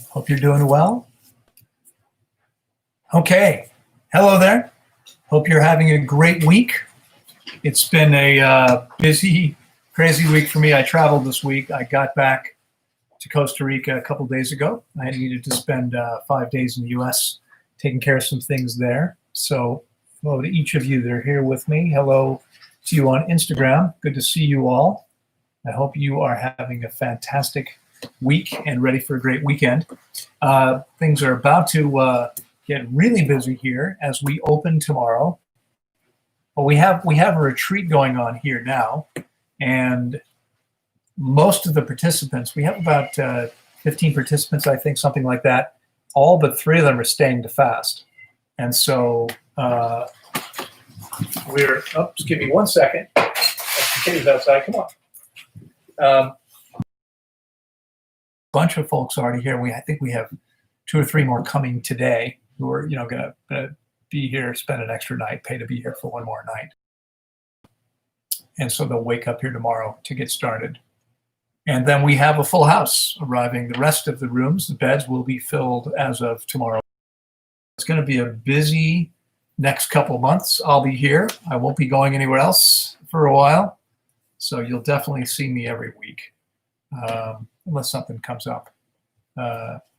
Hope you're doing well. Okay. Hello there. Hope you're having a great week. It's been a busy, crazy week for me. I traveled this week. I got back to Costa Rica a couple days ago. I needed to spend 5 days in the U.S. taking care of some things there. So hello to each of you that are here with me. Hello to you on Instagram. Good to see you all. I hope you are having a fantastic week and ready for a great weekend. Things are about to get really busy here as we open tomorrow. Well, we have a retreat going on here now, and most of the participants, we have about 15 participants, I think, something like that. All but 3 of them are staying to fast. And so just give me 1 second. Kitty's outside, come on. Bunch of folks already here. I think we have 2 or 3 more coming today who are, going to be here, spend an extra night, pay to be here for one more night. And so they'll wake up here tomorrow to get started. And then we have a full house arriving. The rest of the rooms, the beds, will be filled as of tomorrow. It's going to be a busy next couple months. I'll be here. I won't be going anywhere else for a while. So you'll definitely see me every week, unless something comes up.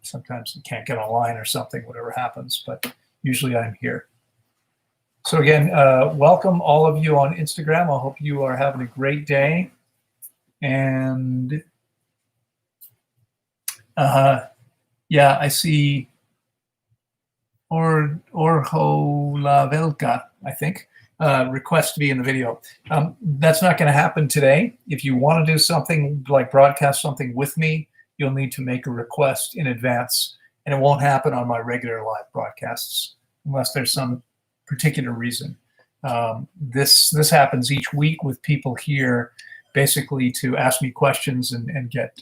Sometimes you can't get online or something, whatever happens, but usually I'm here. So again, welcome all of you on Instagram. I hope you are having a great day. And yeah, I see Orho Lavelka, I think, request to be in the video. That's not going to happen today. If you want to do something like broadcast something with me, you'll need to make a request in advance, and it won't happen on my regular live broadcasts unless there's some particular reason. This happens each week with people here, basically to ask me questions and get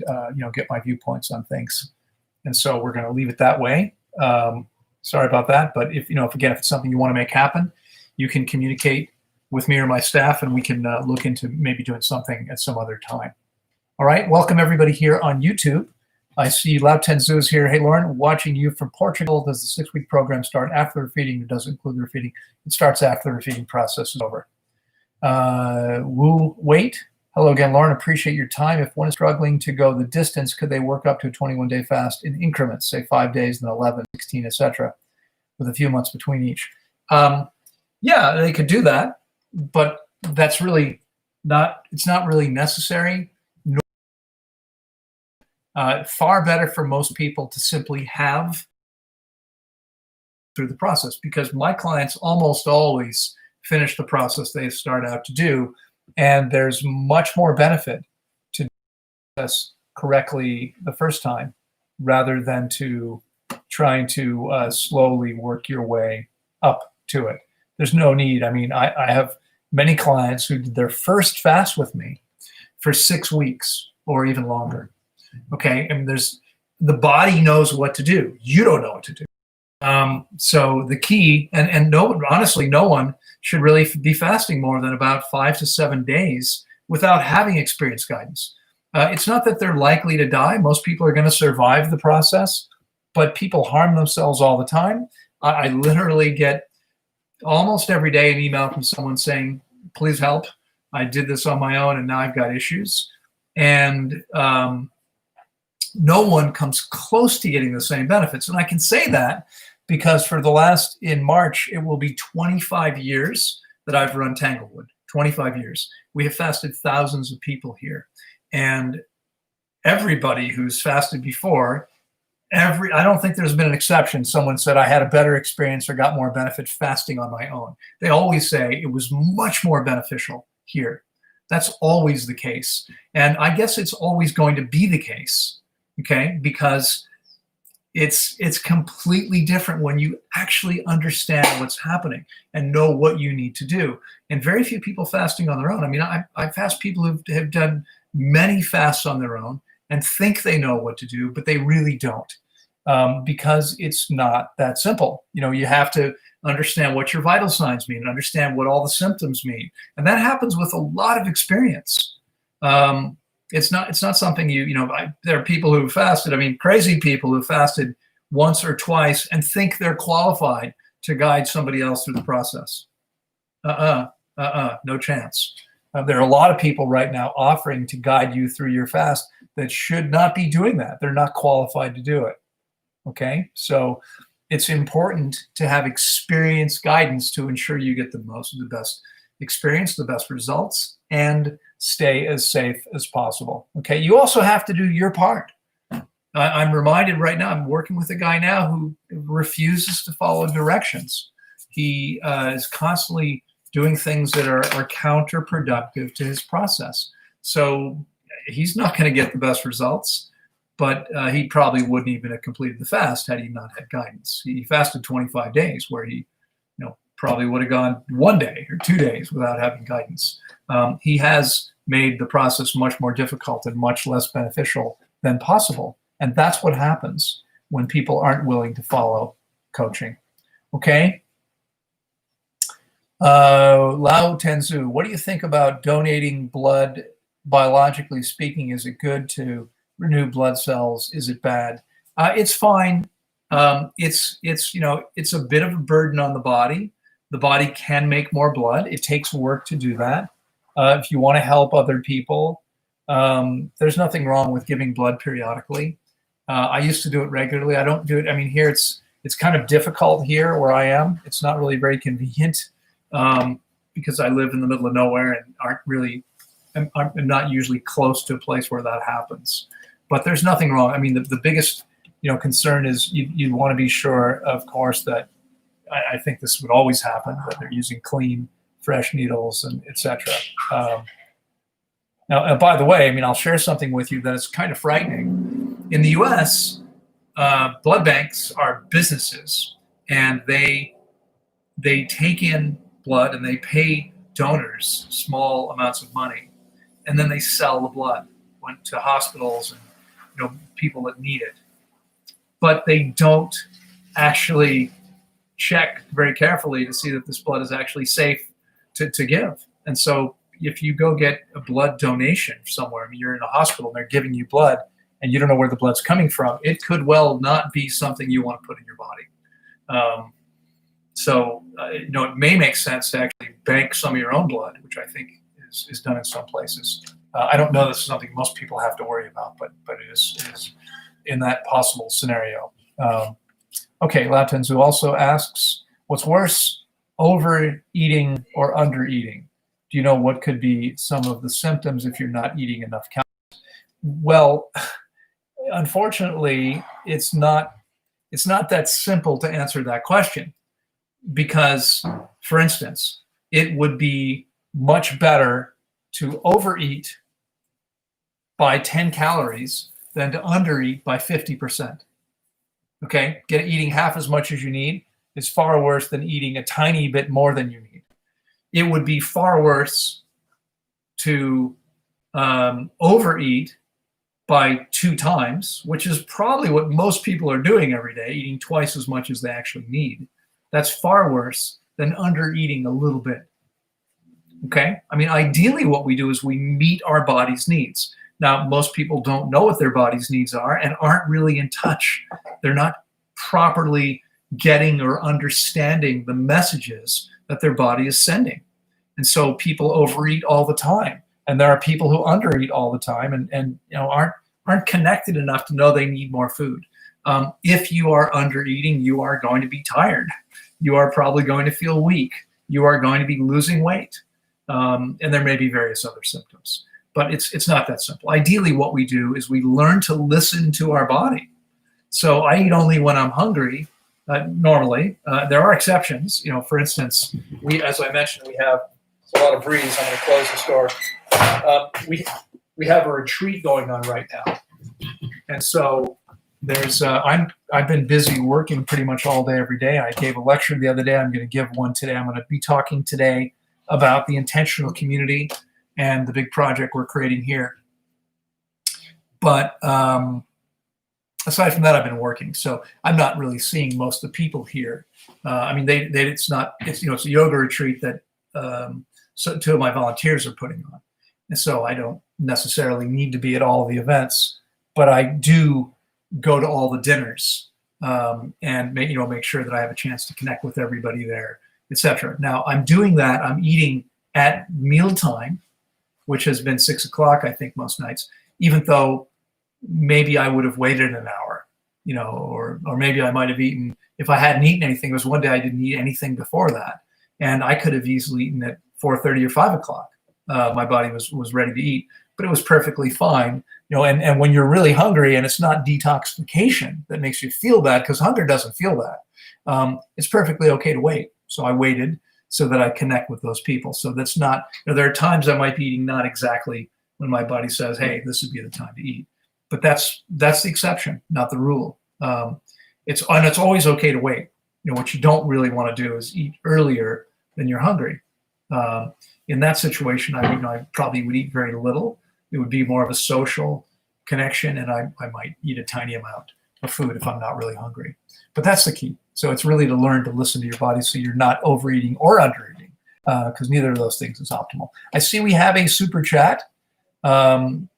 my viewpoints on things. And so we're going to leave it that way. Sorry about that, but if it's something you want to make happen, you can communicate with me or my staff, and we can look into maybe doing something at some other time. All right, welcome everybody here on YouTube. I see Loud Tenzu is here. Hey, Loren, watching you from Portugal. Does the 6-week program start after the feeding, or does it include the feeding? It starts after the feeding process is over. Wait. Hello again, Loren. Appreciate your time. If one is struggling to go the distance, could they work up to a 21-day fast in increments, say 5 days, then 11, 16, etc., with a few months between each? Yeah, they could do that, but that's really not. It's not really necessary. Far better for most people to simply have through the process, because my clients almost always finish the process they start out to do, and there's much more benefit to do this correctly the first time rather than to trying to slowly work your way up to it. There's no need. I mean, I have many clients who did their first fast with me for 6 weeks or even longer. Okay, and the body knows what to do. You don't know what to do. So the key, and honestly, no one should really be fasting more than about 5 to 7 days without having experienced guidance. It's not that they're likely to die. Most people are going to survive the process, but people harm themselves all the time. I literally get almost every day an email from someone saying, please help. I did this on my own and now I've got issues. And no one comes close to getting the same benefits. And I can say that because in March, it will be 25 years that I've run Tanglewood, 25 years. We have fasted thousands of people here. And everybody who's fasted before, I don't think there's been an exception. Someone said I had a better experience or got more benefit fasting on my own. They always say it was much more beneficial here. That's always the case. And I guess it's always going to be the case. Okay, because it's completely different when you actually understand what's happening and know what you need to do. And very few people fasting on their own. I mean, I fast people who have done many fasts on their own and think they know what to do, but they really don't, because it's not that simple. You have to understand what your vital signs mean and understand what all the symptoms mean. And that happens with a lot of experience. It's not something there are people who fasted. I mean, crazy people who fasted once or twice and think they're qualified to guide somebody else through the process. No chance. There are a lot of people right now offering to guide you through your fast that should not be doing that. They're not qualified to do it. Okay, so it's important to have experienced guidance to ensure you get the best experience, the best results, and stay as safe as possible. Okay, you also have to do your part. I'm reminded right now, I'm working with a guy now who refuses to follow directions. He is constantly doing things that are counterproductive to his process. So he's not going to get the best results, but he probably wouldn't even have completed the fast had he not had guidance. He fasted 25 days where he probably would have gone 1 day or 2 days without having guidance. He has made the process much more difficult and much less beneficial than possible. And that's what happens when people aren't willing to follow coaching. Okay? Lao Tenzu, what do you think about donating blood? Biologically speaking, is it good to renew blood cells? Is it bad? It's fine. It's a bit of a burden on the body. The body can make more blood. It takes work to do that. If you want to help other people, there's nothing wrong with giving blood periodically. I used to do it regularly. I don't do it. I mean, here it's kind of difficult here where I am. It's not really very convenient because I live in the middle of nowhere and I'm not usually close to a place where that happens. But there's nothing wrong. I mean, the biggest concern is you want to be sure, of course, that I think this would always happen, that they're using clean, fresh needles and etc. Now, by the way, I mean, I'll share something with you that is kind of frightening. In the U.S., blood banks are businesses, and they take in blood and they pay donors small amounts of money, and then they sell the blood to hospitals and people that need it. But they don't actually check very carefully to see that this blood is actually safe to give. And so if you go get a blood donation somewhere, I mean, you're in a hospital and they're giving you blood and you don't know where the blood's coming from, it could well not be something you want to put in your body. It may make sense to actually bank some of your own blood, which I think is done in some places. I don't know this is something most people have to worry about, but it is in that possible scenario. Okay, Latins, who also asks, what's worse, overeating or undereating? Do you know what could be some of the symptoms if you're not eating enough calories? Well, unfortunately, it's not that simple to answer that question because, for instance, it would be much better to overeat by 10 calories than to undereat by 50%. Okay, eating half as much as you need is far worse than eating a tiny bit more than you need. It would be far worse to overeat by 2 times, which is probably what most people are doing every day, eating twice as much as they actually need. That's far worse than undereating a little bit. Okay, I mean, ideally what we do is we meet our body's needs. Now, most people don't know what their body's needs are and aren't really in touch. They're not properly getting or understanding the messages that their body is sending. And so people overeat all the time. And there are people who undereat all the time and aren't connected enough to know they need more food. If you are undereating, you are going to be tired. You are probably going to feel weak. You are going to be losing weight. And there may be various other symptoms. But it's not that simple. Ideally, what we do is we learn to listen to our body. So I eat only when I'm hungry. Normally, there are exceptions. For instance, as I mentioned, we have a lot of breeze. I'm going to close this door. We have a retreat going on right now, and so there's. I've been busy working pretty much all day, every day. I gave a lecture the other day. I'm going to give one today. I'm going to be talking today about the intentional community and the big project we're creating here. But aside from that, I've been working, so I'm not really seeing most of the people here. I mean, it's a yoga retreat that so 2 of my volunteers are putting on, and so I don't necessarily need to be at all the events, but I do go to all the dinners, and make sure that I have a chance to connect with everybody there, etc. Now I'm doing that. I'm eating at mealtime, which has been 6 o'clock, I think, most nights, even though maybe I would have waited an hour, or maybe I might have eaten, if I hadn't eaten anything. There was one day I didn't eat anything before that, and I could have easily eaten at 4:30 or 5 o'clock. My body was ready to eat, but it was perfectly fine. And when you're really hungry, and it's not detoxification that makes you feel bad, because hunger doesn't feel bad. It's perfectly okay to wait. So I waited so that I connect with those people. So that's not, there are times I might be eating not exactly when my body says, hey, this would be the time to eat. But that's the exception, not the rule. It's always okay to wait. What you don't really want to do is eat earlier than you're hungry. In that situation, I probably would eat very little. It would be more of a social connection, and I might eat a tiny amount of food if I'm not really hungry. But that's the key. So it's really to learn to listen to your body so you're not overeating or undereating, because neither of those things is optimal. I see we have a super chat, and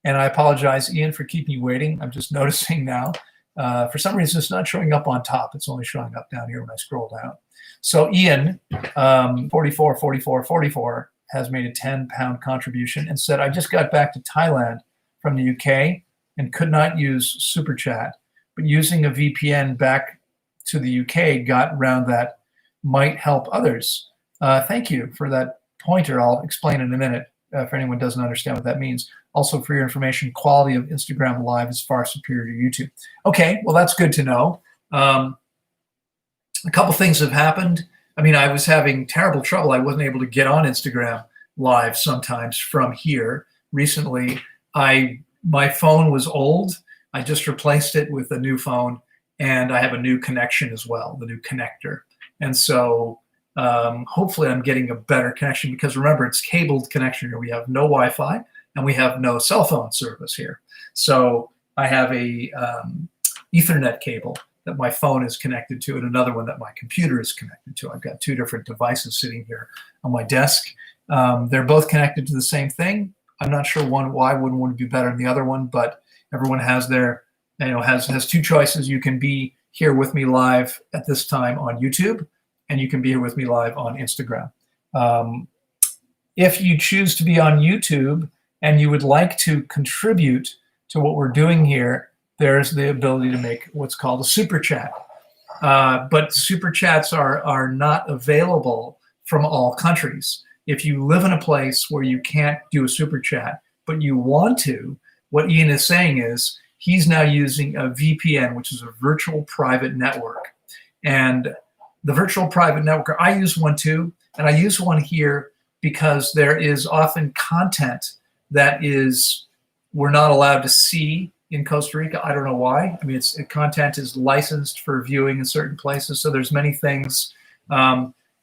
I apologize, Ian, for keeping you waiting. I'm just noticing now. For some reason, it's not showing up on top. It's only showing up down here when I scroll down. So Ian, 44, has made a 10-pound contribution and said, I just got back to Thailand from the UK and could not use Super Chat, but using a VPN back to the UK got around that, might help others. Thank you for that pointer. I'll explain in a minute if anyone doesn't understand what that means. Also, for your information, quality of Instagram Live is far superior to YouTube. Okay, well, that's good to know. A couple things have happened. I was having terrible trouble. I wasn't able to get on Instagram Live sometimes from here. Recently, my phone was old. I just replaced it with a new phone, and I have a new connection as well, the new connector. And so hopefully I'm getting a better connection, because remember, it's cabled connection here. We have no Wi-Fi, and we have no cell phone service here. So I have a Ethernet cable that my phone is connected to, and another one that my computer is connected to. I've got two different devices sitting here on my desk. They're both connected to the same thing. I'm not sure why one would be better than the other one, but everyone has has two choices. You can be here with me live at this time on YouTube, and you can be here with me live on Instagram. If you choose to be on YouTube and you would like to contribute to what we're doing here, there's the ability to make what's called a super chat. But super chats are not available from all countries. If you live in a place where you can't do a super chat, but you want to, what Ian is saying is he's now using a VPN, which is a virtual private network. And the virtual private network, I use one too, and I use one here because there is often content that we're not allowed to see in Costa Rica. I don't know why. Content is licensed for viewing in certain places. So there's many things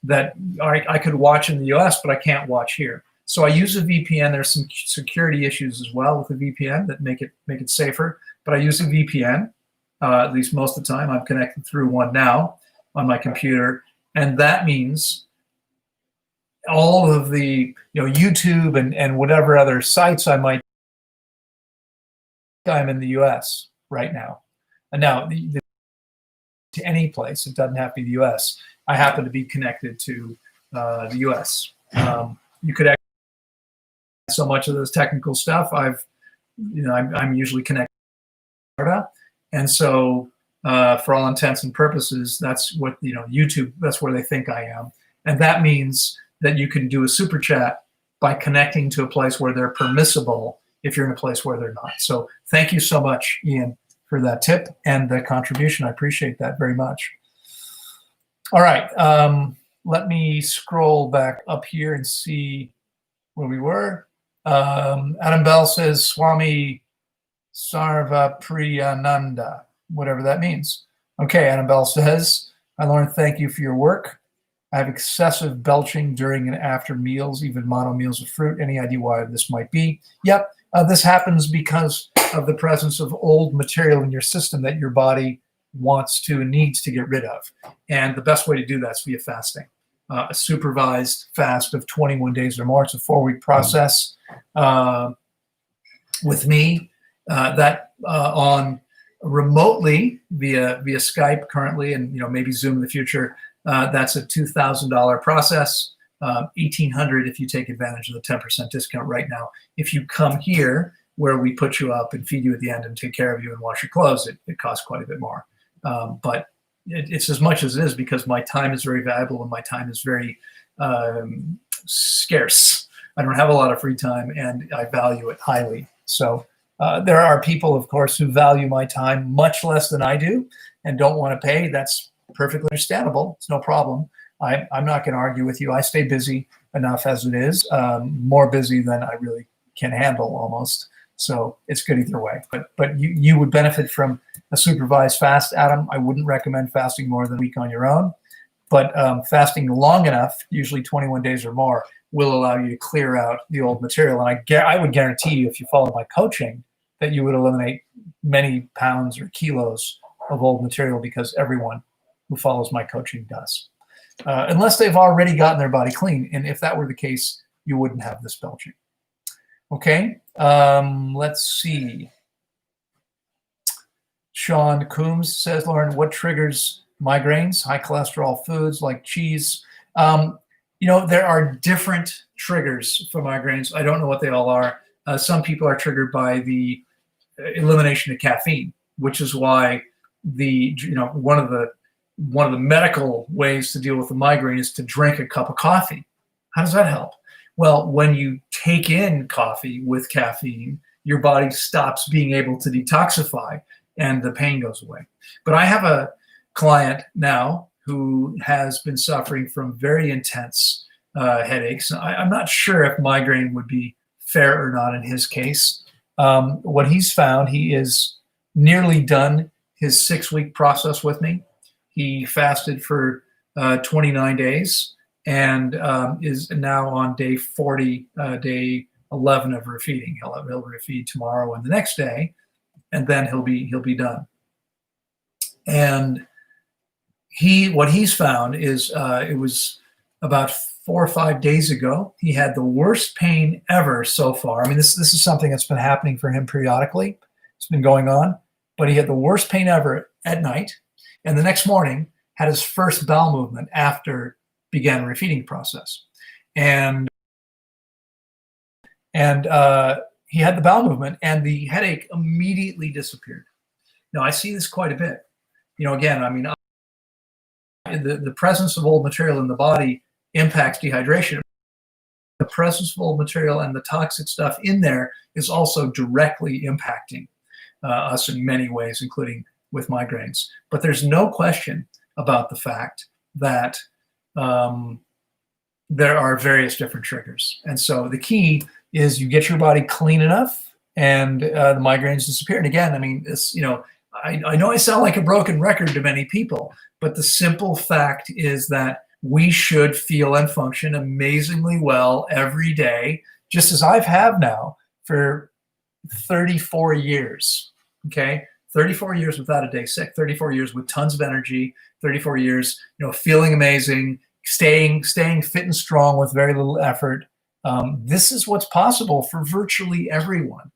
that I could watch in the US, but I can't watch here. So I use a VPN. There's some security issues as well with the VPN that make it safer. But I use a VPN, at least most of the time. I'm connected through one now on my computer. And that means all of the YouTube and whatever other sites I'm in the US right now. And now to any place, it doesn't have to be the US. I happen to be connected to the US. You could actually so much of this technical stuff. I'm usually connected to Florida. And so for all intents and purposes, that's what, YouTube, that's where they think I am. And that means that you can do a super chat by connecting to a place where they're permissible if you're in a place where they're not. So thank you so much, Ian, for that tip and the contribution. I appreciate that very much. All right, let me scroll back up here and see where we were. Adam Bell says, Swami Sarva Priyananda, whatever that means. Okay, Adam Bell says, hi, Loren, thank you for your work. I have excessive belching during and after meals, even mono meals of fruit. Any idea why this might be? Yep, this happens because of the presence of old material in your system that your body wants to and needs to get rid of. And the best way to do that is via fasting. A supervised fast of 21 days or more. It's a 4-week process. with me, that on remotely via Skype currently, and maybe Zoom in the future. That's a $2,000 process. 1,800 if you take advantage of the 10% discount right now. If you come here, where we put you up and feed you at the end and take care of you and wash your clothes, it costs quite a bit more. But it's as much as it is because my time is very valuable and my time is very scarce. I don't have a lot of free time and I value it highly. So there are people, of course, who value my time much less than I do and don't want to pay. That's perfectly understandable. It's no problem. I'm not going to argue with you. I stay busy enough as it is, more busy than I really can handle almost. So it's good either way. But you would benefit from a supervised fast, Adam. I wouldn't recommend fasting more than a week on your own. But fasting long enough, usually 21 days or more, will allow you to clear out the old material. And I would guarantee you, if you follow my coaching, that you would eliminate many pounds or kilos of old material, because everyone who follows my coaching does. Unless they've already gotten their body clean. And if that were the case, you wouldn't have this belching. Okay, let's see. Sean Coombs says, Loren, what triggers migraines? High cholesterol foods like cheese. There are different triggers for migraines. I don't know what they all are. Some people are triggered by the elimination of caffeine, which is why one of the medical ways to deal with the migraine is to drink a cup of coffee. How does that help? Well, when you take in coffee with caffeine, your body stops being able to detoxify and the pain goes away. But I have a client now who has been suffering from very intense headaches. I'm not sure if migraine would be fair or not in his case. What he's found, he is nearly done his 6-week process with me. He fasted for 29 days and is now on day 40, day 11 of refeeding. He'll refeed tomorrow and the next day, and then he'll be done. And what he's found is it was about 4 or 5 days ago, he had the worst pain ever so far. I mean, this is something that's been happening for him periodically. It's been going on, but he had the worst pain ever at night, and the next morning had his first bowel movement after began the refeeding process. And he had the bowel movement and the headache immediately disappeared. Now, I see this quite a bit. Again, I mean, the presence of old material in the body impacts dehydration. The presence of old material and the toxic stuff in there is also directly impacting us in many ways, including with migraines. But there's no question about the fact that there are various different triggers. And so the key is you get your body clean enough and the migraines disappear. And again, I mean, I know I sound like a broken record to many people, but the simple fact is that we should feel and function amazingly well every day, just as I've had now for 34 years, okay? 34 years without a day sick, 34 years with tons of energy, 34 years, feeling amazing, staying fit and strong with very little effort. This is what's possible for virtually everyone.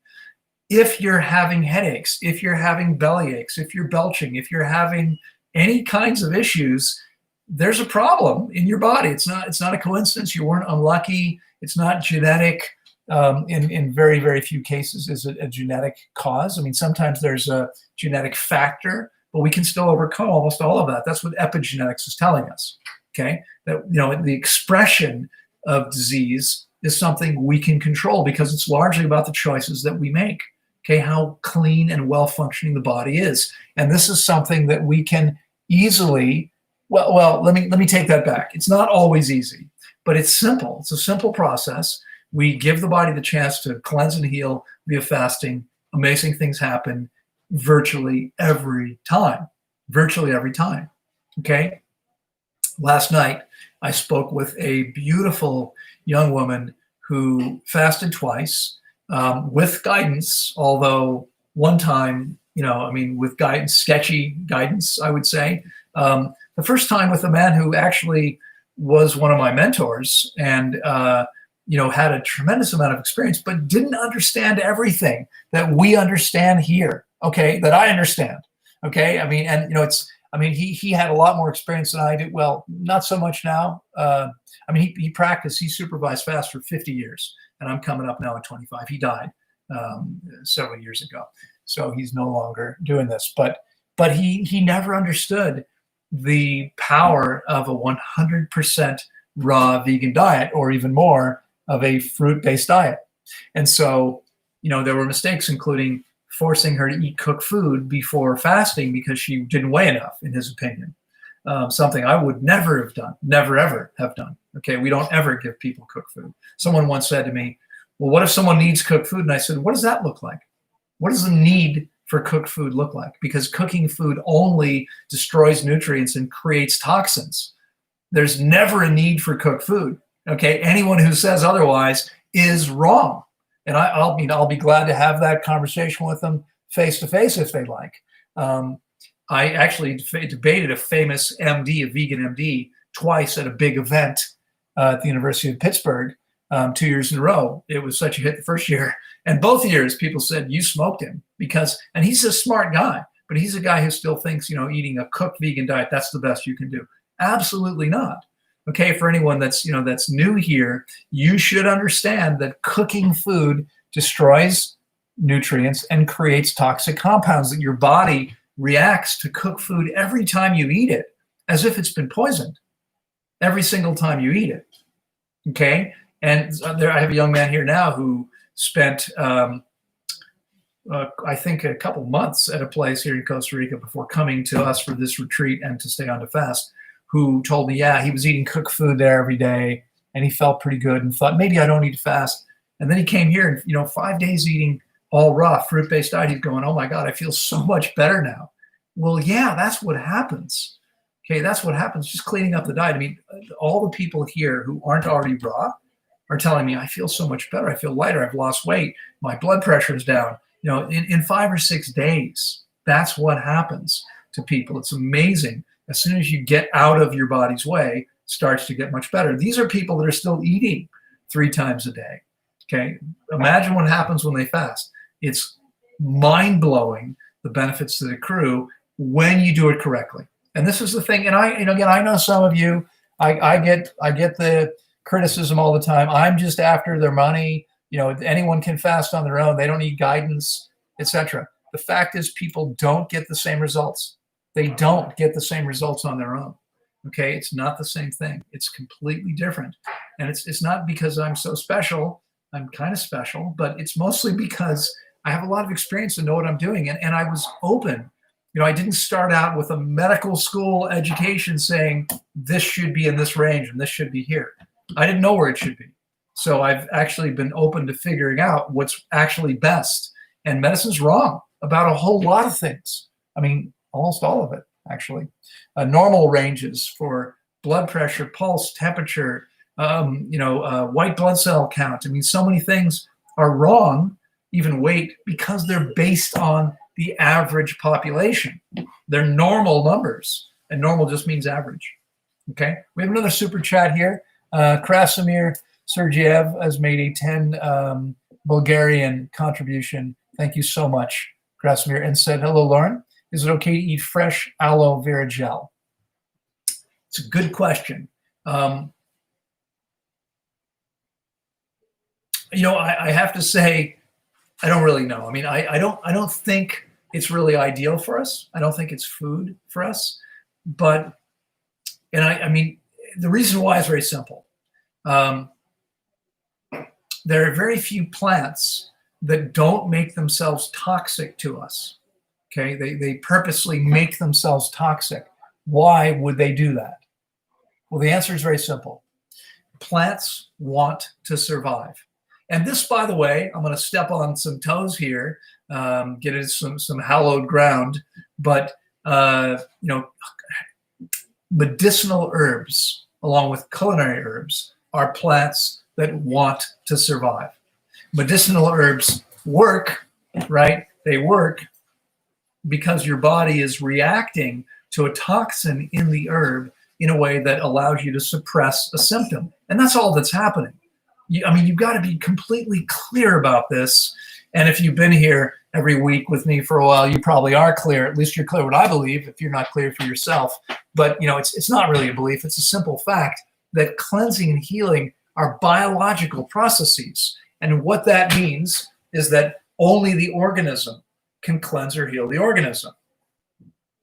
If you're having headaches, if you're having belly aches, if you're belching, if you're having any kinds of issues, there's a problem in your body. It's not a coincidence. You weren't unlucky. It's not genetic. In very, very few cases is it a genetic cause. I mean, sometimes there's a genetic factor, but we can still overcome almost all of that. That's what epigenetics is telling us, okay? That, the expression of disease is something we can control because it's largely about the choices that we make, okay? How clean and well-functioning the body is. And this is something that we can easily, well, let me take that back. It's not always easy, but it's simple. It's a simple process. We give the body the chance to cleanse and heal via fasting. Amazing things happen virtually every time, okay? Last night, I spoke with a beautiful young woman who fasted twice with guidance, although one time, with guidance, sketchy guidance, I would say. The first time with a man who actually was one of my mentors and had a tremendous amount of experience, but didn't understand everything that we understand here. Okay, that I understand. Okay, I mean, and he had a lot more experience than I did. Well, not so much now. He practiced, he supervised fast for 50 years, and I'm coming up now at 25. He died several years ago, so he's no longer doing this. But he never understood the power of a 100% raw vegan diet, or even more of a fruit-based diet. And so, there were mistakes, including forcing her to eat cooked food before fasting because she didn't weigh enough, in his opinion. Something I would never have done, never, ever have done. Okay, we don't ever give people cooked food. Someone once said to me, well, what if someone needs cooked food? And I said, what does that look like? What does the need for cooked food look like? Because cooking food only destroys nutrients and creates toxins. There's never a need for cooked food. Okay, anyone who says otherwise is wrong. And I'll be glad to have that conversation with them face to face if they like. I actually debated a famous MD, a vegan MD, twice at a big event at the University of Pittsburgh, 2 years in a row. It was such a hit the first year. And both years people said, you smoked him, and he's a smart guy, but he's a guy who still thinks, eating a cooked vegan diet, that's the best you can do. Absolutely not. Okay, for anyone that's new here, you should understand that cooking food destroys nutrients and creates toxic compounds, that your body reacts to cooked food every time you eat it as if it's been poisoned, every single time you eat it. Okay, and I have a young man here now who spent I think a couple months at a place here in Costa Rica before coming to us for this retreat and to stay on to fast, who told me, he was eating cooked food there every day and he felt pretty good and thought, maybe I don't need to fast. And then he came here and, 5 days eating all raw fruit-based diet. He's going, oh my God, I feel so much better now. Well, yeah, that's what happens. Okay, that's what happens, just cleaning up the diet. I mean, all the people here who aren't already raw are telling me, I feel so much better. I feel lighter. I've lost weight. My blood pressure is down. In 5 or 6 days, that's what happens to people. It's amazing. As soon as you get out of your body's way, it starts to get much better. These are people that are still eating 3 times a day. Okay, imagine what happens when they fast. It's mind-blowing, the benefits that accrue when you do it correctly. And this is the thing. And I know some of you. I get the criticism all the time. I'm just after their money. Anyone can fast on their own. They don't need guidance, etc. The fact is, people don't get the same results. They don't get the same results on their own. Okay, it's not the same thing. It's completely different. And it's not because I'm so special. I'm kind of special, but it's mostly because I have a lot of experience and know what I'm doing. And I was open. I didn't start out with a medical school education saying this should be in this range and this should be here. I didn't know where it should be. So I've actually been open to figuring out what's actually best. And medicine's wrong about a whole lot of things. I mean, almost all of it, actually. Normal ranges for blood pressure, pulse, temperature, white blood cell count. I mean, so many things are wrong, even weight, because they're based on the average population. They're normal numbers, and normal just means average. Okay, we have another super chat here. Krasimir Sergeyev has made a 10 Bulgarian contribution. Thank you so much, Krasimir, and said, hello, Loren. Is it okay to eat fresh aloe vera gel? It's a good question. I have to say, I don't really know. I mean, I don't think it's really ideal for us. I don't think it's food for us. But, I mean, the reason why is very simple. There are very few plants that don't make themselves toxic to us. Okay, they purposely make themselves toxic. Why would they do that? Well, the answer is very simple. Plants want to survive. And this, by the way, I'm going to step on some toes here, get into some hallowed ground, but medicinal herbs, along with culinary herbs, are plants that want to survive. Medicinal herbs work, right? They work because your body is reacting to a toxin in the herb in a way that allows you to suppress a symptom. And that's all that's happening. I mean, you've got to be completely clear about this. And if you've been here every week with me for a while, you probably are clear. At least you're clear what I believe, if you're not clear for yourself. But, you know, it's not really a belief. It's a simple fact that cleansing and healing are biological processes. And what that means is that only the organism can cleanse or heal the organism.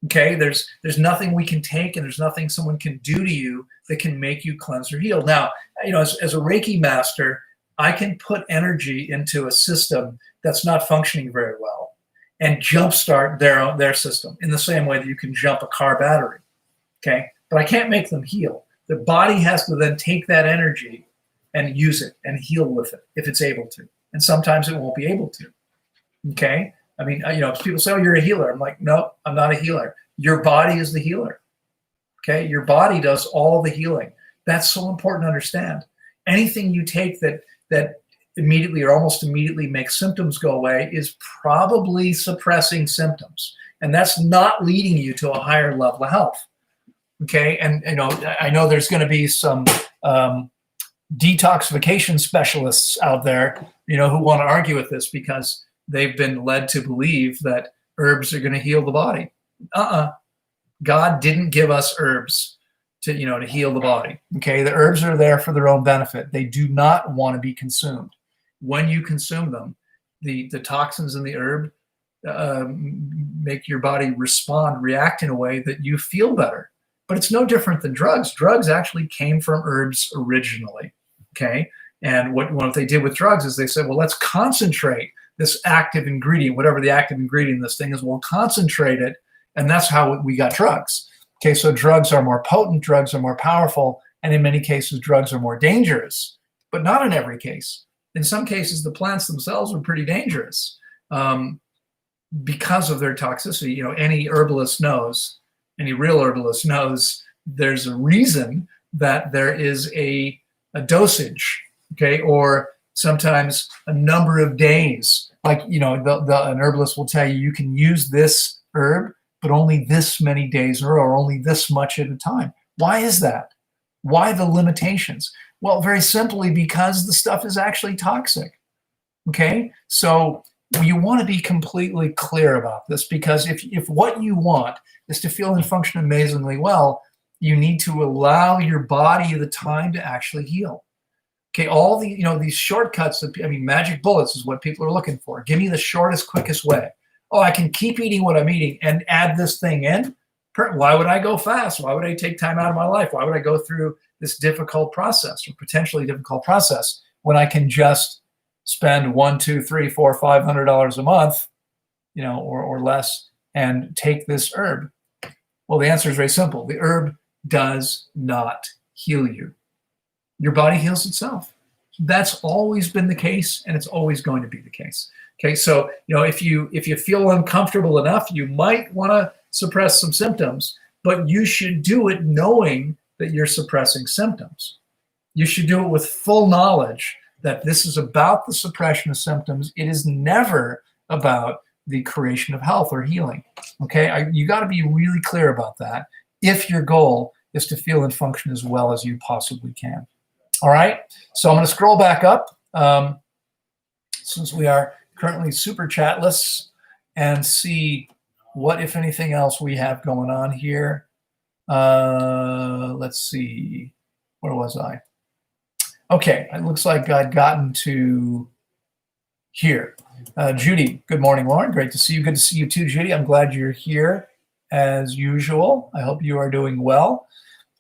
Okay, there's nothing we can take, and there's nothing someone can do to you that can make you cleanse or heal. Now, you know, as a Reiki master, I can put energy into a system that's not functioning very well and jumpstart their system in the same way that you can jump a car battery. Okay, but I can't make them heal. The body has to then take that energy and use it and heal with it if it's able to. And sometimes it won't be able to. Okay. I mean, you know, people say, oh, you're a healer. I'm like, no, I'm not a healer. Your body is the healer. Okay. Your body does all the healing. That's so important to understand. Anything you take that immediately or almost immediately makes symptoms go away is probably suppressing symptoms. And that's not leading you to a higher level of health. Okay. And, you know, I know there's going to be some detoxification specialists out there, you know, who want to argue with this because they've been led to believe that herbs are going to heal the body. God didn't give us herbs to heal the body. Okay. The herbs are there for their own benefit. They do not want to be consumed. When you consume them, the toxins in the herb make your body react in a way that you feel better. But it's no different than drugs. Drugs actually came from herbs originally. Okay. And what they did with drugs is they said, well, let's concentrate this active ingredient, whatever the active ingredient in this thing is, we'll concentrate it. And that's how we got drugs. Okay. So drugs are more potent, drugs are more powerful. And in many cases, drugs are more dangerous, but not in every case. In some cases, the plants themselves are pretty dangerous because of their toxicity. You know, any herbalist knows, any real herbalist knows there's a reason that there is a dosage, okay, or sometimes a number of days. Like, you know, an herbalist will tell you, you can use this herb, but only this many days or only this much at a time. Why is that? Why the limitations? Well, very simply because the stuff is actually toxic, okay? So you want to be completely clear about this, because if what you want is to feel and function amazingly well, you need to allow your body the time to actually heal. Okay, all these shortcuts, magic bullets is what people are looking for. Give me the shortest, quickest way. Oh, I can keep eating what I'm eating and add this thing in. Why would I go fast? Why would I take time out of my life? Why would I go through this difficult process or potentially difficult process when I can just spend $100, $200, $300, $400, $500 a month, you know, or less, and take this herb? Well, the answer is very simple. The herb does not heal you. Your body heals itself. That's always been the case, and it's always going to be the case. Okay, so if you feel uncomfortable enough, you might want to suppress some symptoms, but you should do it knowing that you're suppressing symptoms. You should do it with full knowledge that this is about the suppression of symptoms. It is never about the creation of health or healing. Okay, you got to be really clear about that if your goal is to feel and function as well as you possibly can. All right, so I'm going to scroll back up since we are currently super chatless and see what, if anything else, we have going on here. Let's see, where was I? Okay, it looks like I'd gotten to here. Judy, good morning, Loren. Great to see you. Good to see you too, Judy. I'm glad you're here as usual. I hope you are doing well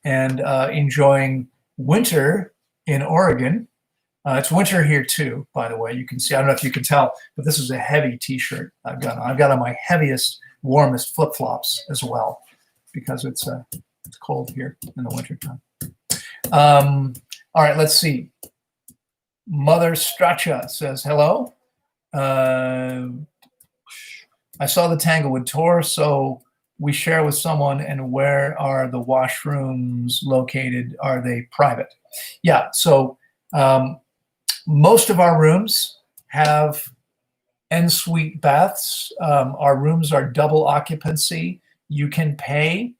and enjoying winter in Oregon. It's winter here too, by the way. You can see, I don't know if you can tell, but this is a heavy t-shirt I've got on. I've got on my heaviest, warmest flip-flops as well, because it's cold here in the wintertime. All right, let's see. Mother Stracha says, hello. I saw the Tanglewood tour, so we share with someone. And where are the washrooms located? Are they private? Yeah, so most of our rooms have en-suite baths. Our rooms are double occupancy. You can pay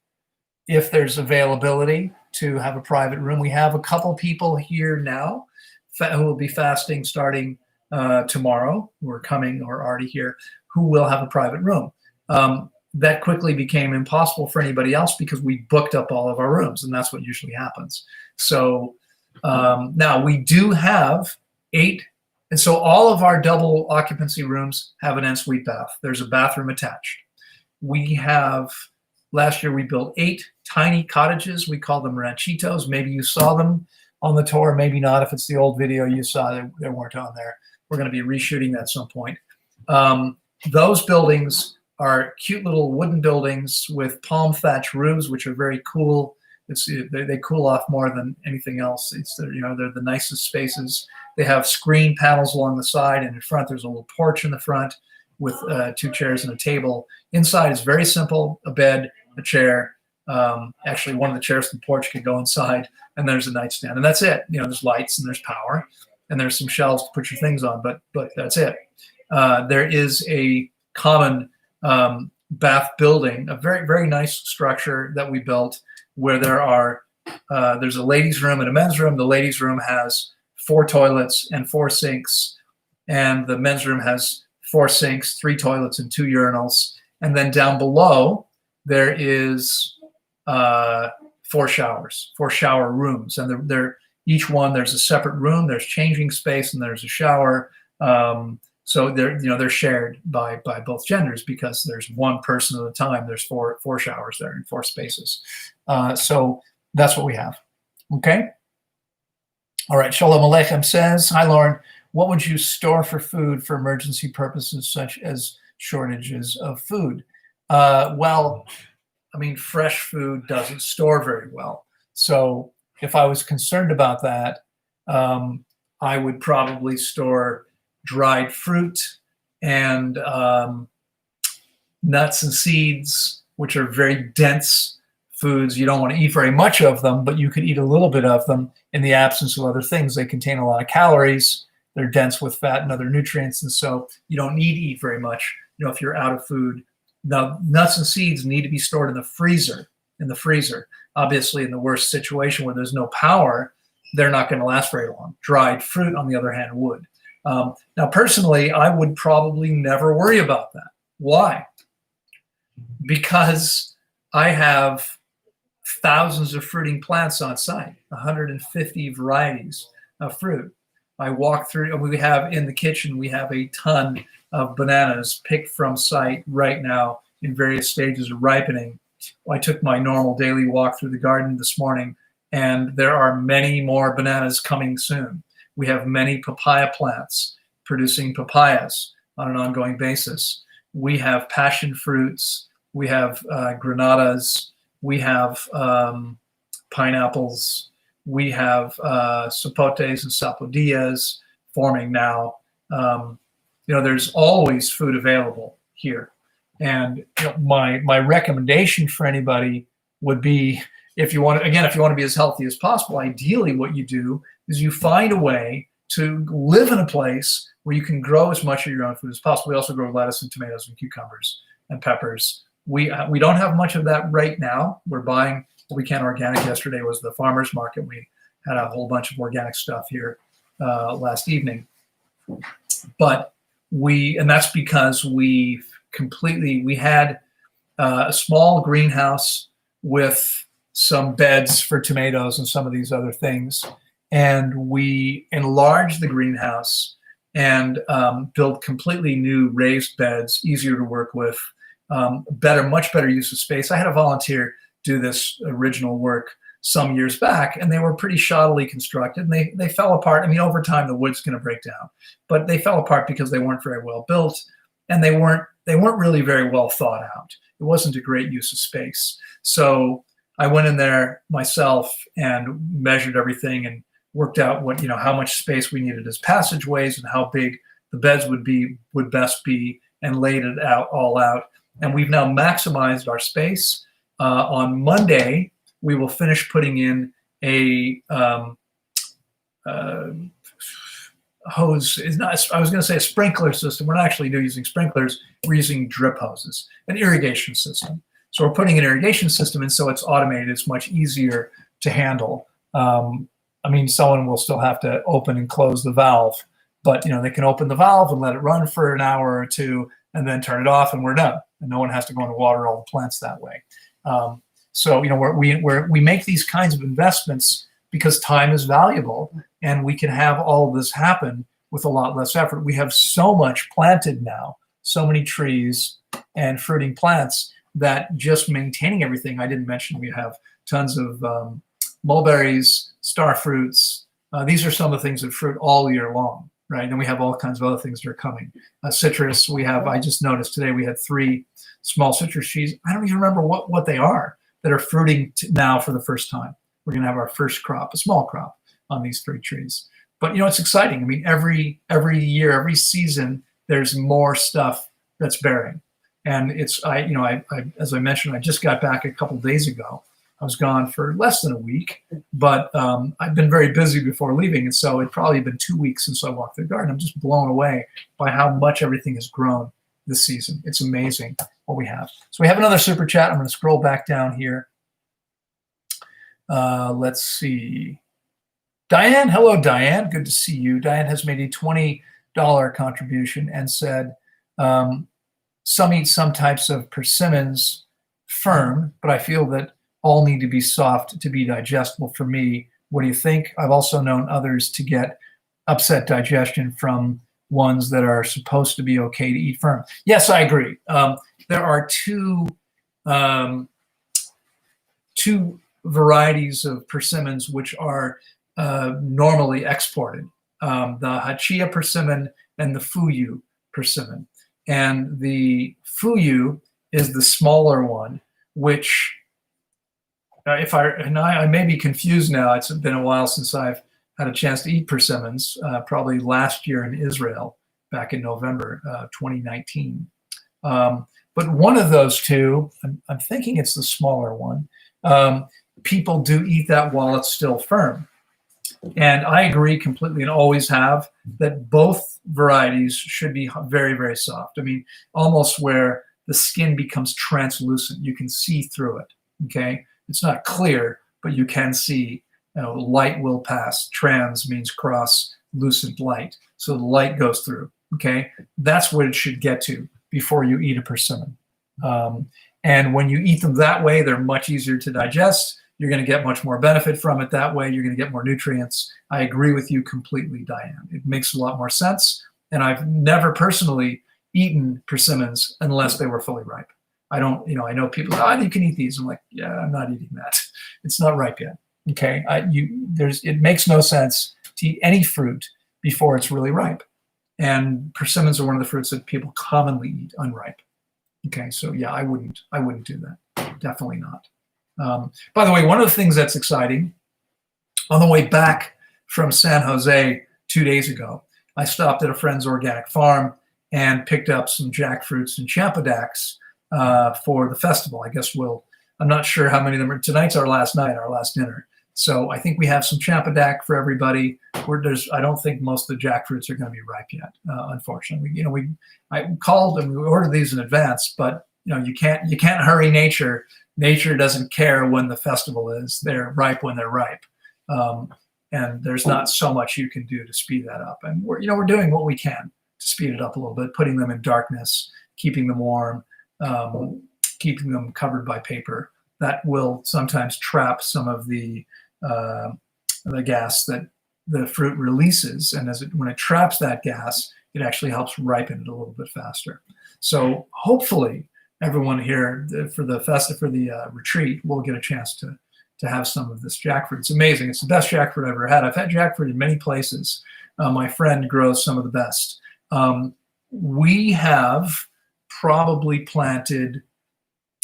if there's availability to have a private room. We have a couple people here now who will be fasting starting tomorrow, who are coming or already here, who will have a private room. That quickly became impossible for anybody else because we booked up all of our rooms, and that's what usually happens. So now we do have 8, and so all of our double occupancy rooms have an ensuite bath. There's a bathroom attached. We have, last year we built 8 tiny cottages. We call them ranchitos. Maybe you saw them on the tour, maybe not. If it's the old video you saw, they weren't on there. We're going to be reshooting that at some point. Those buildings are cute little wooden buildings with palm thatch roofs, which are very cool. They cool off more than anything else. They're the nicest spaces. They have screen panels along the side, and in front there's a little porch in the front with 2 chairs and a table. Inside is very simple: a bed, a chair. Actually, one of the chairs from the porch could go inside, and there's a nightstand, and that's it. There's lights and there's power, and there's some shelves to put your things on, but that's it. There is a common bath building, a very, very nice structure that we built, where there's a ladies' room and a men's room. The ladies' room has 4 toilets and 4 sinks, and the men's room has 4 sinks, 3 toilets, and 2 urinals. And then down below there is 4 showers, 4 shower rooms, and each one, there's a separate room, there's changing space, and there's a shower. So they're shared by both genders because there's one person at a time. There's four showers there in 4 spaces. So that's what we have. Okay. All right. Shalom Aleichem says, "Hi Loren, what would you store for food for emergency purposes such as shortages of food?" Well, I mean, fresh food doesn't store very well. So if I was concerned about that, I would probably store dried fruit and nuts and seeds, which are very dense foods. You don't want to eat very much of them, but you could eat a little bit of them in the absence of other things. They contain a lot of calories. They're dense with fat and other nutrients, and so you don't need to eat very much, if you're out of food. Now, nuts and seeds need to be stored in the freezer. Obviously, in the worst situation where there's no power, they're not going to last very long. Dried fruit, on the other hand, would. Now, personally, I would probably never worry about that. Why? Because I have thousands of fruiting plants on site, 150 varieties of fruit. I walk through, we have in the kitchen, we have a ton of bananas picked from site right now in various stages of ripening. I took my normal daily walk through the garden this morning, and there are many more bananas coming soon. We have many papaya plants producing papayas on an ongoing basis. We have passion fruits. We have granadas. We have pineapples. We have sapotes and sapodillas forming now. There's always food available here. And my recommendation for anybody would be, if you want to be as healthy as possible, ideally what you do is you find a way to live in a place where you can grow as much of your own food as possible. We also grow lettuce and tomatoes and cucumbers and peppers. We don't have much of that right now. We're buying what we can organic. Yesterday was the farmer's market. We had a whole bunch of organic stuff here last evening. But and that's because we had a small greenhouse with some beds for tomatoes and some of these other things. And we enlarged the greenhouse and built completely new raised beds, easier to work with, much better use of space. I had a volunteer do this original work some years back, and they were pretty shoddily constructed, and they fell apart. I mean, over time, the wood's going to break down, but they fell apart because they weren't very well built, and they weren't really very well thought out. It wasn't a great use of space. So I went in there myself and measured everything and worked out how much space we needed as passageways and how big the beds would best be, and laid it all out. And we've now maximized our space. On Monday, we will finish putting in a hose. I was going to say a sprinkler system. We're not actually using sprinklers. We're using drip hoses, an irrigation system. So we're putting an irrigation system in, so it's automated. It's much easier to handle. I mean, someone will still have to open and close the valve, but they can open the valve and let it run for an hour or two and then turn it off and we're done. And no one has to go and water all the plants that way. So, we make these kinds of investments because time is valuable and we can have all of this happen with a lot less effort. We have so much planted now, so many trees and fruiting plants that just maintaining everything. I didn't mention we have tons of mulberries, star fruits. These are some of the things that fruit all year long, right? And we have all kinds of other things that are coming. Citrus, I just noticed today we had 3 small citrus trees. I don't even remember what they are that are fruiting now for the first time. We're going to have our first crop, a small crop on these 3 trees. But, it's exciting. I mean, every year, every season, there's more stuff that's bearing. And as I mentioned, I just got back a couple of days ago. I was gone for less than a week, but I've been very busy before leaving. And so it's probably been 2 weeks since I walked the garden. I'm just blown away by how much everything has grown this season. It's amazing what we have. So we have another super chat. I'm going to scroll back down here. Let's see. Diane, hello, Diane. Good to see you. Diane has made a $20 contribution and said, some eat some types of persimmons firm, but I feel that all need to be soft to be digestible for me. What do you think? I've also known others to get upset digestion from ones that are supposed to be okay to eat firm. Yes, I agree. There are two varieties of persimmons which are normally exported, the Hachia persimmon and the Fuyu persimmon. And the Fuyu is the smaller one, which I may be confused now. It's been a while since I've had a chance to eat persimmons, probably last year in Israel, back in November 2019. But one of those two, I'm thinking it's the smaller one, people do eat that while it's still firm. And I agree completely and always have that both varieties should be very, very soft. I mean, almost where the skin becomes translucent. You can see through it, okay? It's not clear, but you can see, light will pass. Trans means cross, lucent light. So the light goes through, okay? That's what it should get to before you eat a persimmon. And when you eat them that way, they're much easier to digest. You're going to get much more benefit from it that way. You're going to get more nutrients. I agree with you completely, Diane. It makes a lot more sense. And I've never personally eaten persimmons unless they were fully ripe. I don't, I know people say, oh, you can eat these. I'm like, yeah, I'm not eating that. It's not ripe yet. Okay. It makes no sense to eat any fruit before it's really ripe. And persimmons are one of the fruits that people commonly eat unripe. Okay. So yeah, I wouldn't do that. Definitely not. By the way, one of the things that's exciting, on the way back from San Jose 2 days ago, I stopped at a friend's organic farm and picked up some jackfruits and champadaks for the festival. I guess I'm not sure how many of them are. Tonight's our last night, our last dinner. So I think we have some champadak for everybody. I don't think most of the jackfruits are going to be ripe yet, unfortunately. I called and we ordered these in advance, but you can't hurry nature. Nature doesn't care when the festival is. They're ripe when they're ripe. And there's not so much you can do to speed that up. And we're doing what we can to speed it up a little bit, putting them in darkness, keeping them warm, keeping them covered by paper. That will sometimes trap some of the gas that the fruit releases. And when it traps that gas, it actually helps ripen it a little bit faster. So hopefully everyone here for the retreat will get a chance to have some of this jackfruit. It's amazing. It's the best jackfruit I've ever had. I've had jackfruit in many places. My friend grows some of the best. We have probably planted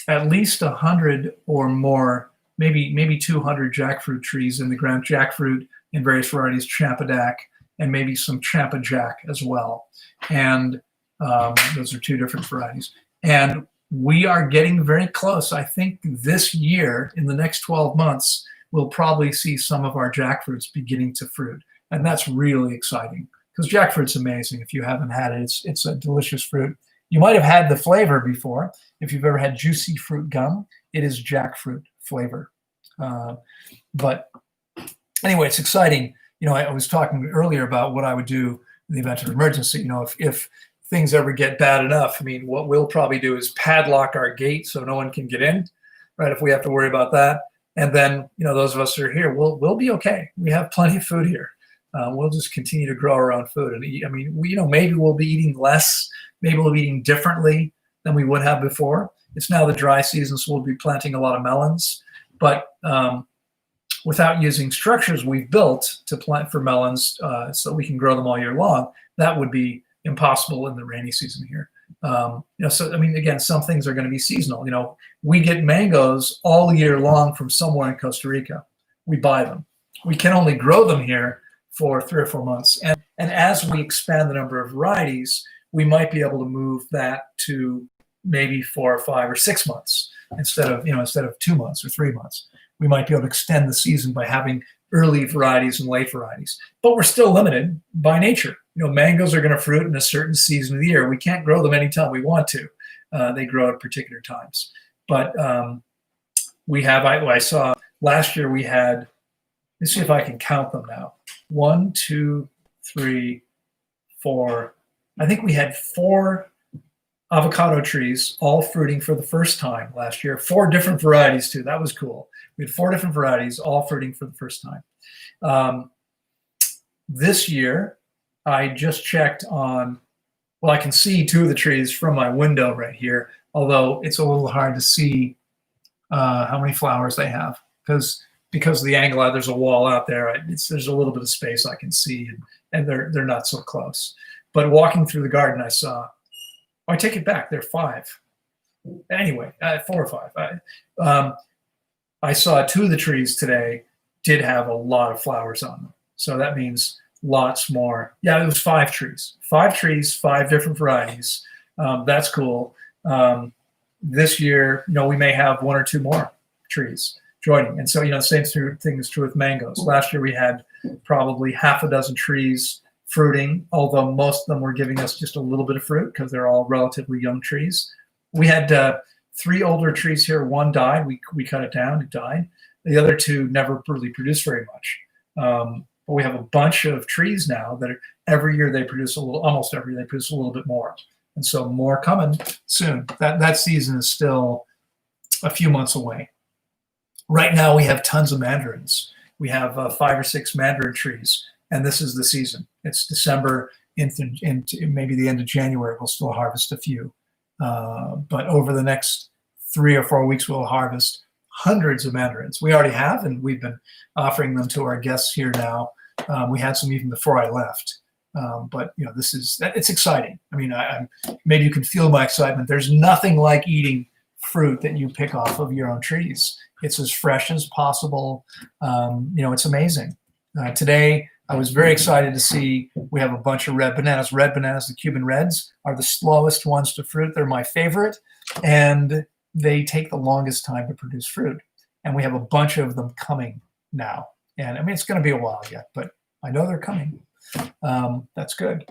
at least 100 or more, maybe 200 jackfruit trees in the ground. Jackfruit in various varieties, champadak, and maybe some champajack as well. And those are 2 different varieties. And we are getting very close. I think this year, in the next 12 months, we'll probably see some of our jackfruits beginning to fruit. And that's really exciting because jackfruit's amazing. If you haven't had it, it's a delicious fruit. You might have had the flavor before. If you've ever had juicy fruit gum, it is jackfruit flavor. But anyway, it's exciting. I was talking earlier about what I would do in the event of emergency. If things ever get bad enough, what we'll probably do is padlock our gate so no one can get in, right? If we have to worry about that. And then, those of us who are here, we'll be okay. We have plenty of food here. We'll just continue to grow our own food and eat. Maybe we'll be eating less. Maybe we'll be eating differently than we would have before. It's now the dry season, so we'll be planting a lot of melons. But without using structures we've built to plant for melons so that we can grow them all year long, that would be impossible in the rainy season here. Again, some things are going to be seasonal. We get mangoes all year long from somewhere in Costa Rica. We buy them. We can only grow them here for 3 or 4 months. And as we expand the number of varieties, we might be able to move that to maybe 4 or 5 or 6 months instead of 2 months or 3 months. We might be able to extend the season by having early varieties and late varieties. But we're still limited by nature. Mangoes are going to fruit in a certain season of the year. We can't grow them anytime we want to. They grow at particular times. But I saw last year we had, let's see if I can count them now. 1, 2, 3, 4. I think we had 4 avocado trees all fruiting for the first time last year. 4 different varieties too. That was cool. We had 4 different varieties all fruiting for the first time. This year, I just checked on, I can see 2 of the trees from my window right here, although it's a little hard to see how many flowers they have because of the angle. There's a wall out there. There's a little bit of space I can see, and they're not so close. But walking through the garden, I saw, I take it back. There are 5. Anyway, 4 or 5. I saw 2 of the trees today did have a lot of flowers on them. So that means lots more. Yeah, it was 5 trees. 5 trees, 5 different varieties. That's cool. This year, we may have 1 or 2 more trees joining. And so, the same thing is true with mangoes. Last year we had probably half a dozen trees fruiting, although most of them were giving us just a little bit of fruit because they're all relatively young trees. We had 3 older trees here. 1 died. We cut it down. It died. The other 2 never really produced very much. But we have a bunch of trees now that every year almost every year they produce a little bit more. And so more coming soon. That season is still a few months away. Right now we have tons of mandarins. We have 5 or 6 mandarin trees, and this is the season. It's December into maybe the end of January. We'll still harvest a few. But over the next 3 or 4 weeks, we'll harvest hundreds of mandarins. We already have, and we've been offering them to our guests here now. We had some even before I left. But it's exciting. Maybe you can feel my excitement. There's nothing like eating fruit that you pick off of your own trees. It's as fresh as possible. It's amazing. Today, I was very excited to see we have a bunch of red bananas. Red bananas, the Cuban reds, are the slowest ones to fruit. They're my favorite, and they take the longest time to produce fruit. And we have a bunch of them coming now. And it's going to be a while yet, but I know they're coming. That's good.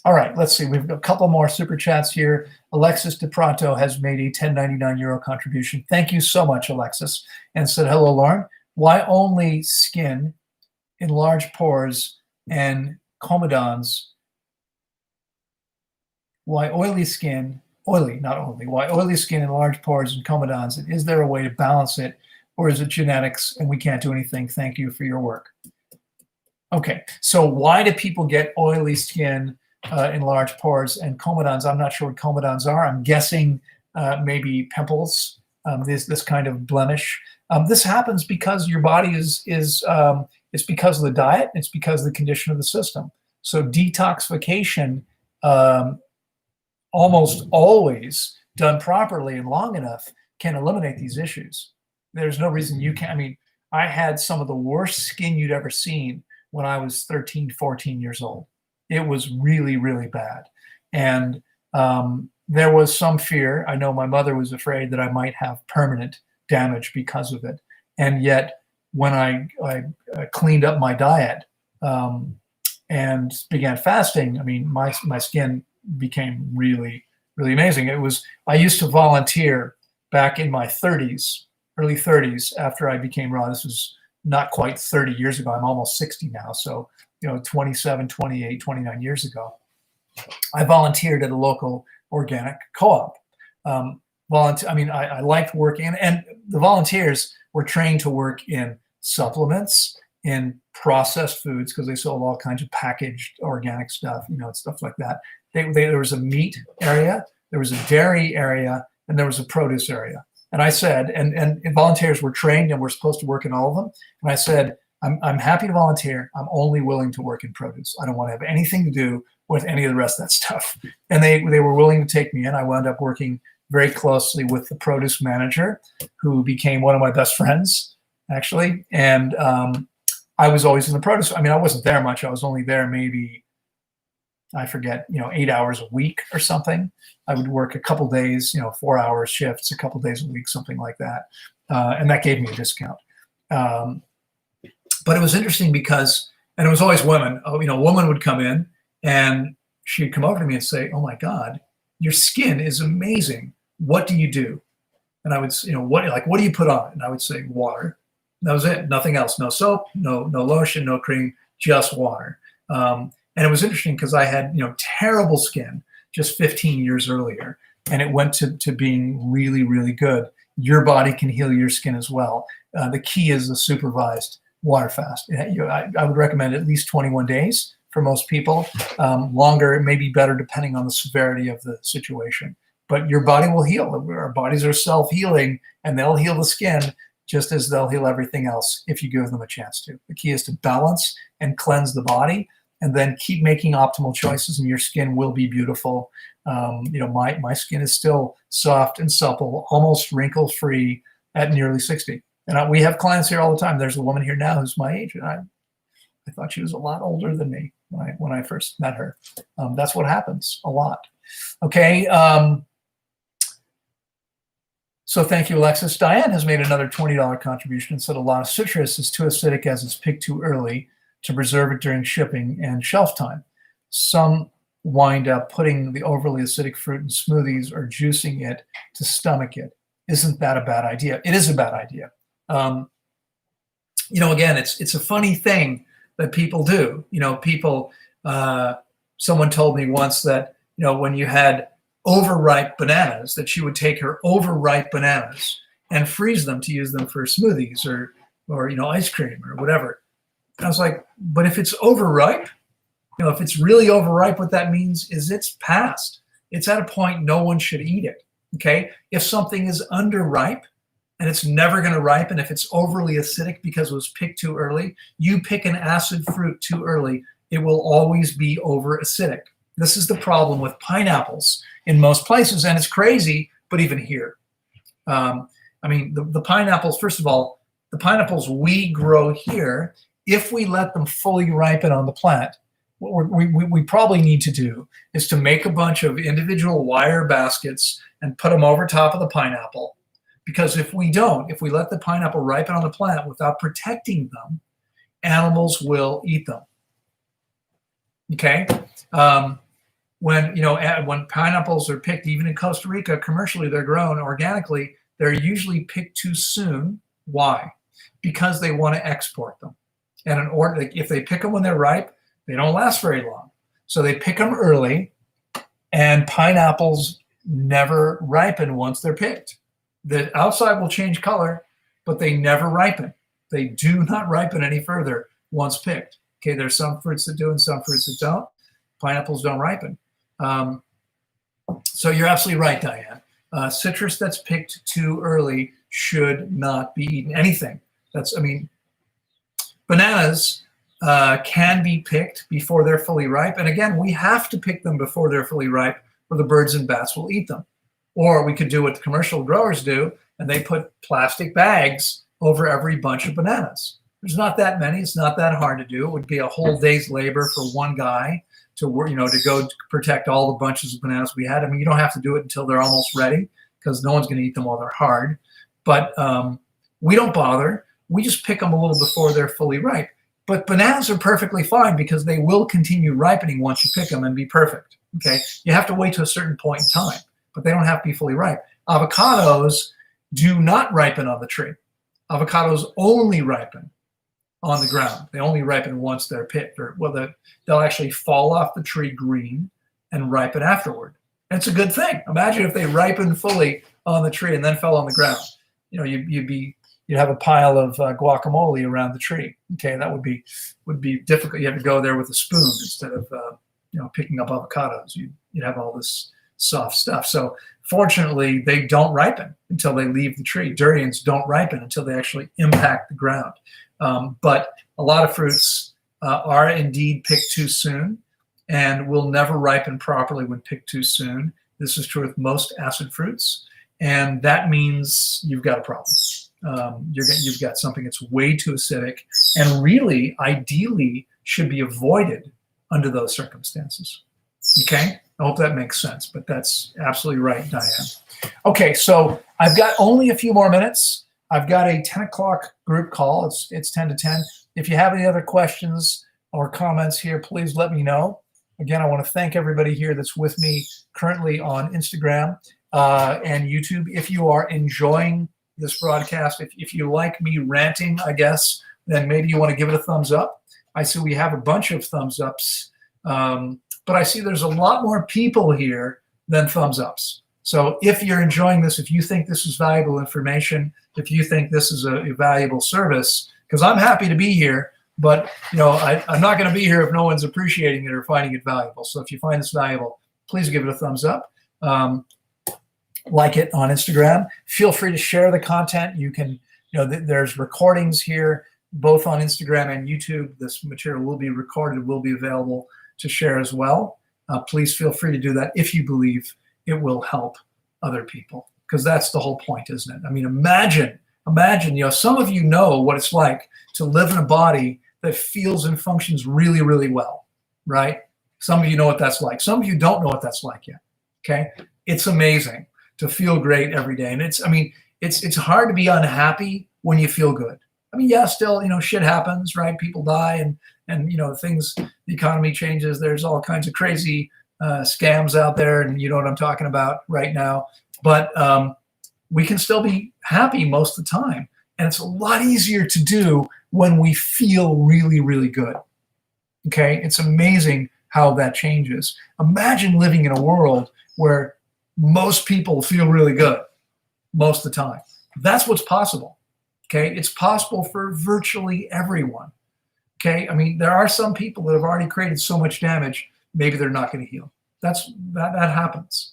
All right, let's see. We've got a couple more super chats here. Alexis DePronto has made a €10.99 contribution. Thank you so much, Alexis. And said, hello, Loren. Why only skin in large pores and comedons? Why oily skin, not only, why oily skin in large pores and comedons? And is there a way to balance it, or is it genetics and we can't do anything? Thank you for your work. Okay, so why do people get oily skin in large pores and comedons? I'm not sure what comedons are. I'm guessing maybe pimples, this kind of blemish. This happens because your body it's because of the diet. It's because of the condition of the system. So detoxification, almost always done properly and long enough, can eliminate these issues. There's no reason you can't. I had some of the worst skin you'd ever seen when I was 13, 14 years old. It was really, really bad. And there was some fear. I know my mother was afraid that I might have permanent damage because of it. And yet, when I cleaned up my diet and began fasting, my skin became really, really amazing. I used to volunteer back in my 30s, early 30s, after I became raw. This was not quite 30 years ago. I'm almost 60 now. So, 27, 28, 29 years ago, I volunteered at a local organic co-op. I liked working, and the volunteers were trained to work in supplements, in processed foods, because they sold all kinds of packaged organic stuff, stuff like that. There was a meat area, there was a dairy area, and there was a produce area. And I said, and volunteers were trained and we're supposed to work in all of them. And I said, I'm happy to volunteer. I'm only willing to work in produce. I don't want to have anything to do with any of the rest of that stuff. And they were willing to take me in. I wound up working very closely with the produce manager, who became one of my best friends, actually. And I was always in the produce. I wasn't there much. I was only there maybe, I forget, 8 hours a week or something. I would work a couple days, 4-hour shifts, a couple days a week, something like that. And that gave me a discount. But it was interesting because, and it was always women, a woman would come in and she'd come over to me and say, "Oh my God, your skin is amazing. What do you do?" And I would say, what do you put on? And I would say, water. And that was it. Nothing else. No soap, no lotion, no cream, just water. And it was interesting because I had, terrible skin just 15 years earlier, and it went to being really, really good. Your body can heal your skin as well. The key is the supervised water fast. I would recommend at least 21 days for most people. Longer, it may be better depending on the severity of the situation. But your body will heal. Our bodies are self-healing, and they'll heal the skin just as they'll heal everything else if you give them a chance to. The key is to balance and cleanse the body, and then keep making optimal choices, and your skin will be beautiful. My skin is still soft and supple, almost wrinkle-free at nearly 60. And we have clients here all the time. There's a woman here now who's my age, and I thought she was a lot older than me when I first met her. That's what happens a lot. Okay. So thank you, Alexis. Diane has made another $20 contribution and said a lot of citrus is too acidic as it's picked too early to preserve it during shipping and shelf time. Some wind up putting the overly acidic fruit in smoothies or juicing it to stomach it. Isn't that a bad idea? It is a bad idea. Again, it's a funny thing that people do. Someone told me once that, when you had overripe bananas, that she would take her overripe bananas and freeze them to use them for smoothies or ice cream or whatever. And I was like, but if it's overripe, if it's really overripe, what that means is it's past. It's at a point no one should eat it. Okay. If something is underripe and it's never going to ripen, if it's overly acidic because it was picked too early, you pick an acid fruit too early, it will always be over acidic. This is the problem with pineapples in most places, and it's crazy, but even here. The pineapples, first of all, the pineapples we grow here, if we let them fully ripen on the plant, what we probably need to do is to make a bunch of individual wire baskets and put them over top of the pineapple. Because if we let the pineapple ripen on the plant without protecting them, animals will eat them. Okay? When pineapples are picked, even in Costa Rica, commercially they're grown organically, they're usually picked too soon. Why? Because they want to export them. And if they pick them when they're ripe, they don't last very long. So they pick them early, and pineapples never ripen once they're picked. The outside will change color, but they never ripen. They do not ripen any further once picked. Okay, there's some fruits that do and some fruits that don't. Pineapples don't ripen. So you're absolutely right, Diane. Citrus that's picked too early should not be eaten. Anything. Bananas can be picked before they're fully ripe. And again, we have to pick them before they're fully ripe or the birds and bats will eat them. Or we could do what the commercial growers do, and they put plastic bags over every bunch of bananas. There's not that many. It's not that hard to do. It would be a whole day's labor for one guy to work, to go protect all the bunches of bananas we had. You don't have to do it until they're almost ready because no one's going to eat them while they're hard. But we don't bother. We just pick them a little before they're fully ripe. But bananas are perfectly fine because they will continue ripening once you pick them and be perfect. Okay, you have to wait to a certain point in time, but they don't have to be fully ripe. Avocados do not ripen on the tree. Avocados only ripen on the ground. They only ripen once they're picked, or well, they'll actually fall off the tree green and ripen afterward. And it's a good thing. Imagine if they ripened fully on the tree and then fell on the ground. You know, you'd have a pile of guacamole around the tree. Okay, that would be difficult. You have to go there with a spoon instead of picking up avocados. You'd have all this soft stuff. So fortunately, they don't ripen until they leave the tree. Durians don't ripen until they actually impact the ground. But a lot of fruits are indeed picked too soon and will never ripen properly when picked too soon. This is true with most acid fruits, and that means you've got a problem. You've got something that's way too acidic and really, ideally, should be avoided under those circumstances. Okay? I hope that makes sense, but that's absolutely right, Diane. Okay, so I've got only a few more minutes. I've got a 10 o'clock group call. It's 10 to 10. If you have any other questions or comments here, please let me know. Again, I want to thank everybody here that's with me currently on Instagram and YouTube. If you are enjoying this broadcast, if you like me ranting, I guess, then maybe you want to give it a thumbs up. I see we have a bunch of thumbs ups, but I see there's a lot more people here than thumbs ups. So if you're enjoying this, if you think this is valuable information, if you think this is a valuable service, because I'm happy to be here, but I'm not going to be here if no one's appreciating it or finding it valuable. So if you find this valuable, please give it a thumbs up. Like it on Instagram. Feel free to share the content. You can, there's recordings here, both on Instagram and YouTube. This material will be recorded, will be available to share as well. Please feel free to do that if you believe it will help other people, because that's the whole point, isn't it? I mean, imagine, some of you know what it's like to live in a body that feels and functions really, really well, right? Some of you know what that's like. Some of you don't know what that's like yet, okay? It's amazing to feel great every day. And it's hard to be unhappy when you feel good. I mean, yeah, still, shit happens, right? People die and things, the economy changes. There's all kinds of crazy scams out there, and you know what I'm talking about right now. But we can still be happy most of the time. And it's a lot easier to do when we feel really, really good. Okay? It's amazing how that changes. Imagine living in a world where most people feel really good most of the time. That's what's possible. Okay? It's possible for virtually everyone. Okay? I mean, there are some people that have already created so much damage, maybe they're not going to heal. That happens.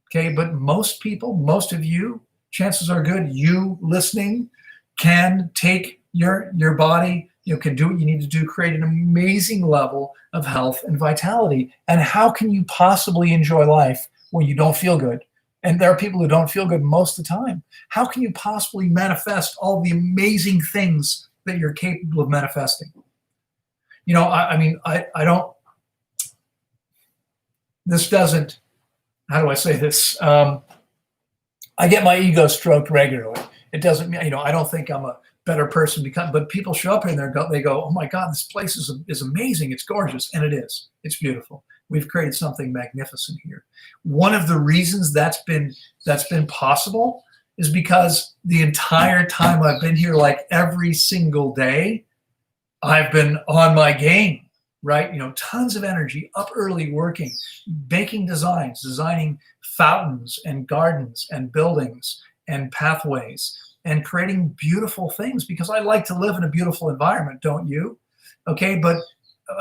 Okay? But most people, most of you, chances are good, you listening can take your body, can do what you need to do, create an amazing level of health and vitality. And how can you possibly enjoy life when you don't feel good? And there are people who don't feel good most of the time. How can you possibly manifest all the amazing things that you're capable of manifesting? I don't, this doesn't, how do I say this? I get my ego stroked regularly. It doesn't mean, I don't think I'm a better person but people show up here and they go, oh my God, this place is amazing. It's gorgeous. And it is. It's beautiful. We've created something magnificent here. One of the reasons that's been possible is because the entire time I've been here, like every single day, I've been on my game. Right? Tons of energy, up early working, making designs, designing fountains and gardens and buildings and pathways and creating beautiful things, because I like to live in a beautiful environment, don't you? Okay, but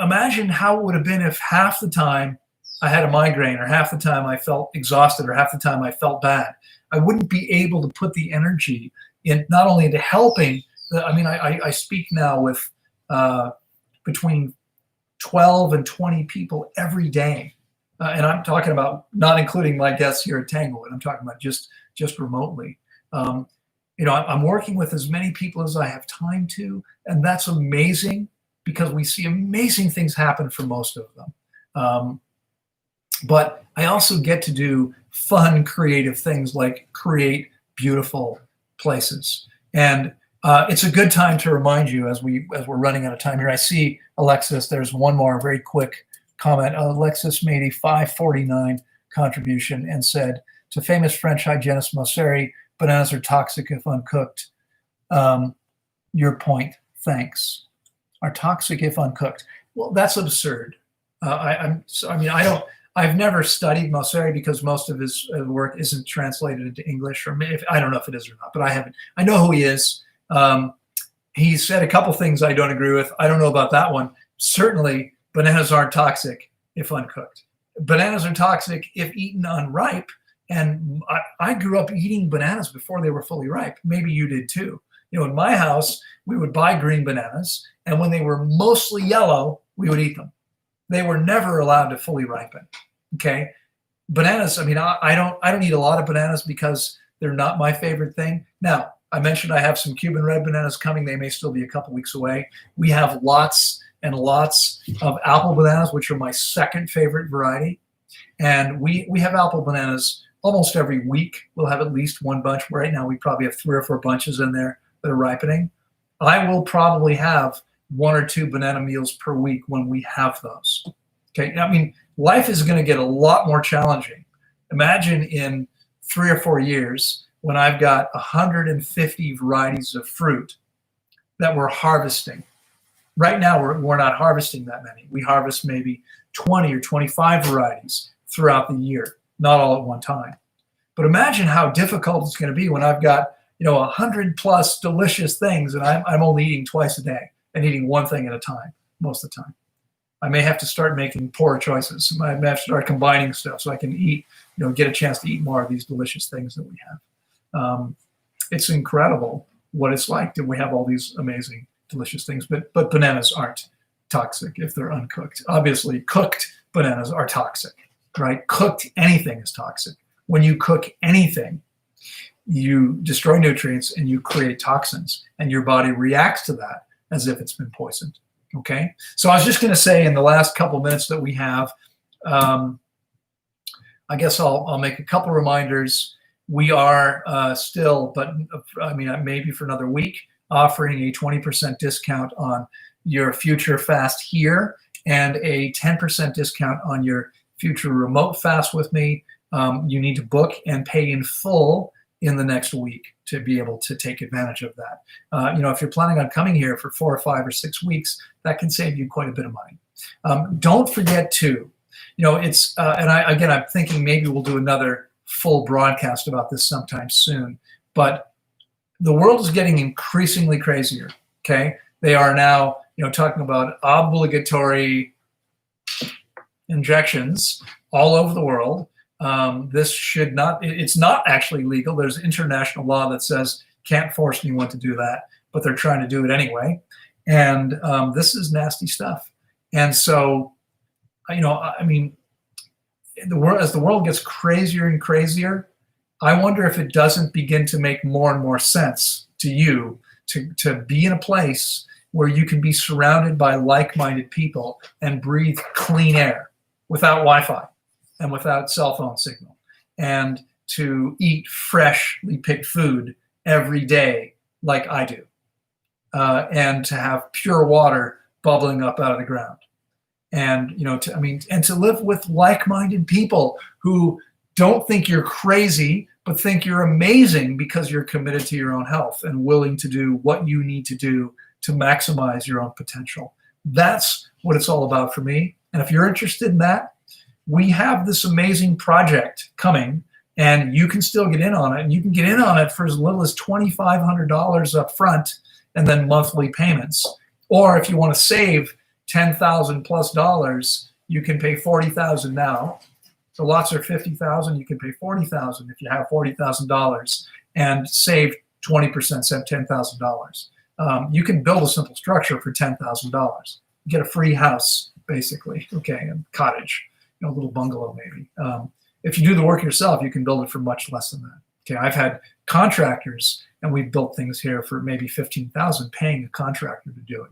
imagine how it would have been if half the time I had a migraine, or half the time I felt exhausted, or half the time I felt bad. I wouldn't be able to put the energy in, not only into helping, I speak now with between 12 and 20 people every day. And I'm talking about not including my guests here at Tanglewood. I'm talking about just remotely. I'm working with as many people as I have time to, and that's amazing, because we see amazing things happen for most of them. But I also get to do fun, creative things like create beautiful places. And it's a good time to remind you, as we're running out of time here. I see Alexis. There's one more very quick comment. Alexis made a $5.49 contribution and said, to famous French hygienist Mosseri, bananas are toxic if uncooked. Your point. Thanks. are toxic if uncooked. Well, that's absurd. I've never studied Mosseri because most of his work isn't translated into English, or maybe, I don't know if it is or not, but I haven't. I know who he is. He said a couple things I don't agree with. I don't know about that one. Certainly, bananas aren't toxic if uncooked. Bananas are toxic if eaten unripe. And I grew up eating bananas before they were fully ripe. Maybe you did too. In my house, we would buy green bananas, and when they were mostly yellow, we would eat them. They were never allowed to fully ripen. Okay, bananas. I don't eat a lot of bananas because they're not my favorite thing. Now, I mentioned I have some Cuban red bananas coming. They may still be a couple weeks away. We have lots and lots of apple bananas, which are my second favorite variety. And we have apple bananas almost every week. We'll have at least one bunch. Right now, we probably have 3 or 4 bunches in there that are ripening. I will probably have 1 or 2 banana meals per week when we have those. Okay, life is going to get a lot more challenging. Imagine in 3 or 4 years when I've got 150 varieties of fruit that we're harvesting. Right now, we're not harvesting that many. We harvest maybe 20 or 25 varieties throughout the year, not all at one time. But imagine how difficult it's going to be when I've got 100 plus delicious things, and I'm only eating twice a day and eating one thing at a time most of the time. I may have to start making poor choices. I may have to start combining stuff so I can eat, get a chance to eat more of these delicious things that we have. It's incredible what it's like that we have all these amazing, delicious things. But bananas aren't toxic if they're uncooked. Obviously, cooked bananas are toxic, right? Cooked anything is toxic. When you cook anything, you destroy nutrients and you create toxins, and your body reacts to that as if it's been poisoned. Okay, so I was just going to say in the last couple minutes that we have, I guess I'll make a couple reminders. We are still, but maybe for another week, offering a 20% discount on your future fast here and a 10% discount on your future remote fast with me. You need to book and pay in full in the next week to be able to take advantage of that. If you're planning on coming here for 4 or 5 or 6 weeks, that can save you quite a bit of money. Don't forget to, I'm thinking maybe we'll do another full broadcast about this sometime soon, but the world is getting increasingly crazier, okay? They are now, talking about obligatory injections all over the world. It's not actually legal. There's international law that says can't force anyone to do that, but they're trying to do it anyway. And this is nasty stuff. And so, as the world gets crazier and crazier, I wonder if it doesn't begin to make more and more sense to you to be in a place where you can be surrounded by like-minded people and breathe clean air without Wi-Fi and without cell phone signal, and to eat freshly picked food every day like I do, and to have pure water bubbling up out of the ground, and to live with like-minded people who don't think you're crazy but think you're amazing because you're committed to your own health and willing to do what you need to do to maximize your own potential. That's what it's all about for me. And if you're interested in that, we have this amazing project coming, and you can still get in on it. And you can get in on it for as little as $2,500 up front and then monthly payments. Or if you want to save $10,000 plus, you can pay $40,000 now. So lots are $50,000. You can pay $40,000 if you have $40,000 and save 20%, save $10,000. You can build a simple structure for $10,000. Get a free house, basically, okay, a cottage, a little bungalow maybe. If you do the work yourself, you can build it for much less than that. Okay, I've had contractors, and we've built things here for maybe $15,000, paying a contractor to do it.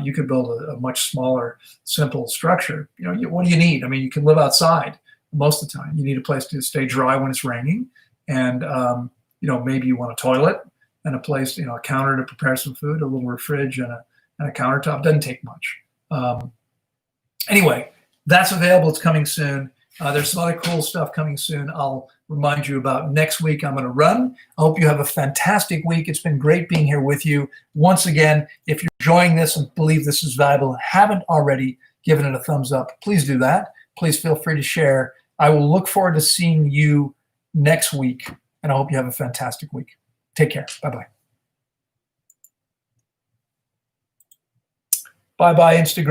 You could build a much smaller, simple structure. What do you need? You can live outside most of the time. You need a place to stay dry when it's raining, and maybe you want a toilet and a place, a counter to prepare some food, a little fridge, and a countertop. Doesn't take much. Anyway, that's available. It's coming soon. There's some other cool stuff coming soon. I'll remind you about next week. I'm going to run. I hope you have a fantastic week. It's been great being here with you. Once again, if you're enjoying this and believe this is valuable, haven't already given it a thumbs up, please do that. Please feel free to share. I will look forward to seeing you next week, and I hope you have a fantastic week. Take care. Bye-bye. Bye-bye, Instagram.